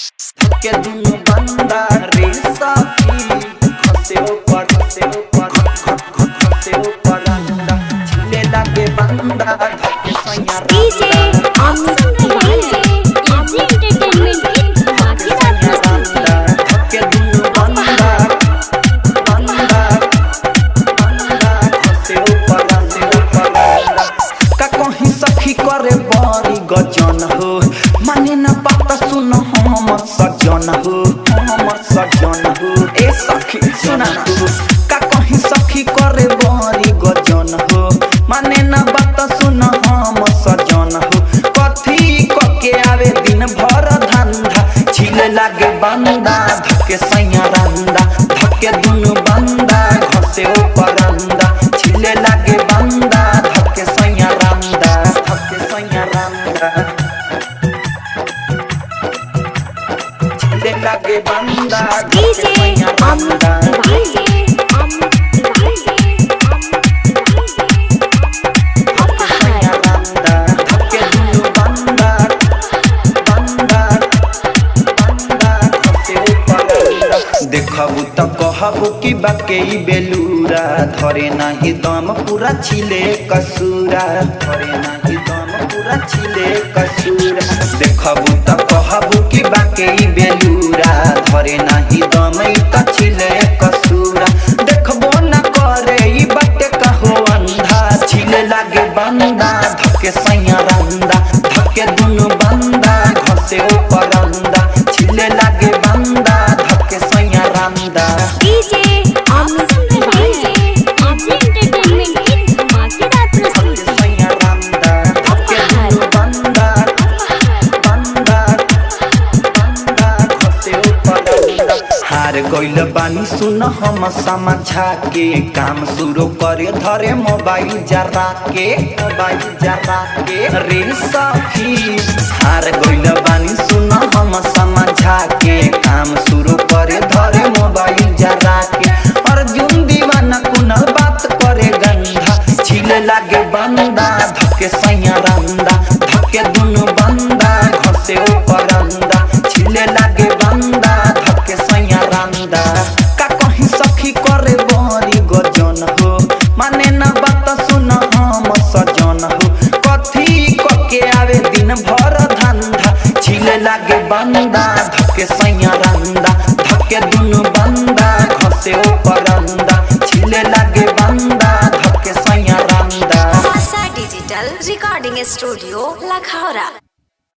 के दुनु बंदा रे सखी खसे ऊपर अंडा छिले लागे बंदा धके सैया डीजे आप सुन रहे हैं एजी एंटरटेनमेंट की धमाकेदार प्रस्तुति। धके दुनु बंदा खसे ऊपर अंडा का कहीं सखी करे बड़ी गजन हो माने न बात सुन हमर सजन हो ए सखी सुना हो का कहीं सखी करे बड़ी गजन हो माने न बात सुन हमर सजन हो कथी कके आवे दिन भर धंधा छिले लागे बंदा धके सैया रंदा धके दुनु बंदा घसे ऊपर अंडा छिले लागे बंदा धके सैया रंदा छिले लागे बंदा डीजे आप देखबू त कहबू कि बाके बेलूरा धरे नाही दम पूरा छिले कसूरा देखबू त कहबू कि बाके बेलूरा धरे नाही दम त छिले कसूरा देखबो न करे ई बाटे कहो अंधा छिले लागे बंदा धके सैया रंदा धके दुनु बंदा घसे ऊपर अंडा छिले लागे बंदा धके सैया रंदा। डीजे आप सुन रहे हैं एजी एंटरटेनमेंट की धमाकेदार प्रस्तुति। सैया रंदा धके दुनु बंदा घसे ऊपर अंडा हार गइल बानी सुन हम समझा के काम शुरू करे धरे मोबाइल जरा के रे सखी हार गइल बानी सुन हम समझा के काम शुरू करे धरे मोबाइल जरा के अर्जुन दीवाना कुनल बात करे गंधा छिले लागे बंदा धके सैया रंदा धके दुनु बंदा घसे ऊपर अंडा छिले लागे बंदा धके सैया रंदा का कहीं सखी करे बड़ी गजन हो माने न बात सुन हम सजन हो कथी कके आवे दिन भर धंधा छिले लागे बंदा धके सैया रंदा धके दुनु बंदा घसे ऊपर अंडा छिले लागे बंदा धके सैया रंदा आशा डिजिटल रिकॉर्डिंग स्टूडियो लखौरा।